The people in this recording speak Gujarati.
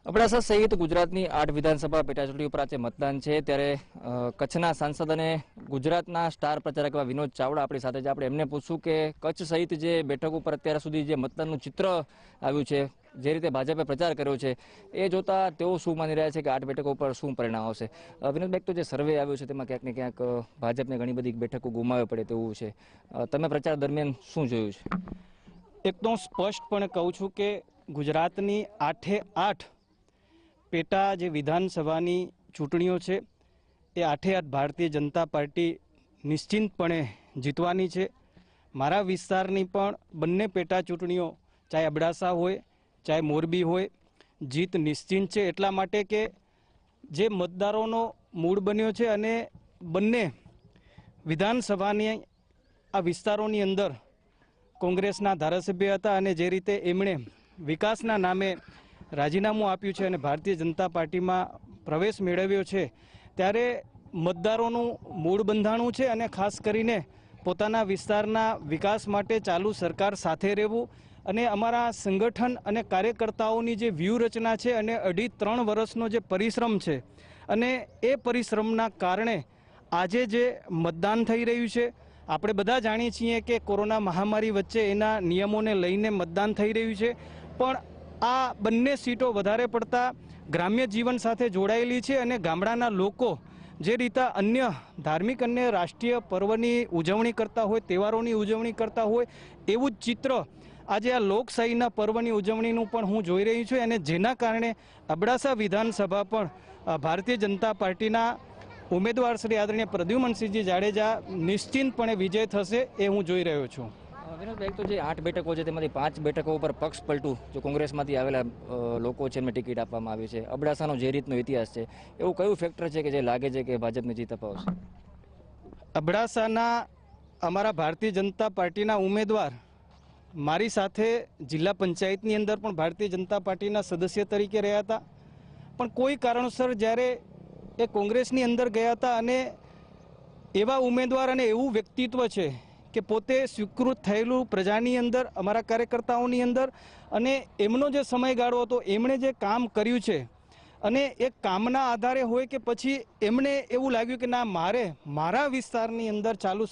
અબડાસા સહિત ગુજરાતની 8 વિધાનસભા પેટાચૂંટણી ઉપર આજે મતદાન છે ત્યારે કચ્છના સાંસદ અને ગુજરાતના સ્ટાર પ્રચારક એવા વિનોદ ચાવડા આપણી સાથે છે। આપણે એમને પૂછશું કે કચ્છ સહિત જે બેઠક ઉપર અત્યાર સુધી જે મતદાનનું ચિત્ર આવ્યું છે, જે રીતે ભાજપે પ્રચાર કર્યો છે, એ જોતા તેઓ શું માની રહ્યા છે કે 8 બેઠકો ઉપર શું પરિણામ આવશે। વિનોદભાઈ, તો જે સર્વે આવ્યો છે તેમાં ક્યાંક ને ક્યાંક ભાજપને ઘણી બધી બેઠકો ગુમાવવી પડે તેવું છે। તમે પ્રચાર દરમિયાન શું જોયું છે? એકદમ સ્પષ્ટપણે કહું છું કે ગુજરાતની 8 પેટા જે વિધાનસભાની ચૂંટણીઓ છે એ 8 ભારતીય જનતા પાર્ટી નિશ્ચિંતપણે જીતવાની છે। મારા વિસ્તારની પણ બંને પેટા ચૂંટણીઓ, ચાહે અબડાસા હોય ચાહે મોરબી હોય, જીત નિશ્ચિંત છે। એટલા માટે કે જે મતદારોનો મૂડ બન્યો છે અને બંને વિધાનસભાની આ વિસ્તારોની અંદર કોંગ્રેસના ધારાસભ્ય હતા અને જે રીતે એમણે વિકાસના નામે રાજીનામું આપ્યું છે અને ભારતીય જનતા પાર્ટીમાં પ્રવેશ મેળવ્યો છે, ત્યારે મતદારોનું મૂળ બંધાણું છે અને ખાસ કરીને પોતાના વિસ્તારના વિકાસ માટે ચાલુ સરકાર સાથે રહેવું અને અમારા સંગઠન અને કાર્યકર્તાઓની જે વ્યૂહરચના છે અને 2.5-3 વર્ષનો જે પરિશ્રમ છે અને એ પરિશ્રમના કારણે આજે જે મતદાન થઈ રહ્યું છે, આપણે બધા જાણીએ છીએ કે કોરોના મહામારી વચ્ચે એના નિયમોને લઈને મતદાન થઈ રહ્યું છે, પણ આ બંને સીટો વધારે પડતા ગ્રામ્ય જીવન સાથે જોડાયેલી છે અને ગામડાના લોકો જે રીતે અન્ય ધાર્મિક અને રાષ્ટ્રીય પર્વની ઉજવણી કરતા હોય, તહેવારોની ઉજવણી કરતા હોય, એવું જ ચિત્ર આજે આ લોકશાહીના પર્વની ઉજવણીનું પણ હું જોઈ રહી છું અને જેના કારણે અબડાસા વિધાનસભા પણ ભારતીય જનતા પાર્ટીના ઉમેદવાર શ્રી આદરણીય પ્રદ્યુમનસિંહજી જાડેજા નિશ્ચિંતપણે વિજય થશે એ હું જોઈ રહ્યો છું। વિનોદભાઈ, તો જે 8 બેઠકો છે તેમાંથી 5 બેઠકો ઉપર પક્ષ પલટું જો કોંગ્રેસમાંથી આવેલા લોકો છે એમને ટિકિટ આપવામાં આવી છે। અબડાસાનો જે રીતનો ઇતિહાસ છે, એવું કયું ફેક્ટર છે કે જે લાગે છે કે ભાજપને જીત અપાવશે? અબડાસાના અમારા ભારતીય જનતા પાર્ટીના ઉમેદવાર મારી સાથે જિલ્લા પંચાયતની અંદર પણ ભારતીય જનતા પાર્ટીના સદસ્ય તરીકે રહ્યા હતા, પણ કોઈ કારણસર જ્યારે એ કોંગ્રેસની અંદર ગયા હતા અને એવા ઉમેદવાર અને એવું વ્યક્તિત્વ છે કે પોતે સ્વીકૃત થયેલું પ્રજાની અંદર, અમારા કાર્યકર્તાઓની અંદર, અને એમનો જે સમયગાળો હતો, એમણે જે કામ કર્યું છે અને એ કામના આધારે હોય કે પછી એમને એવું લાગ્યું કે ના, મારે મારા વિસ્તારની અંદર ચાલુ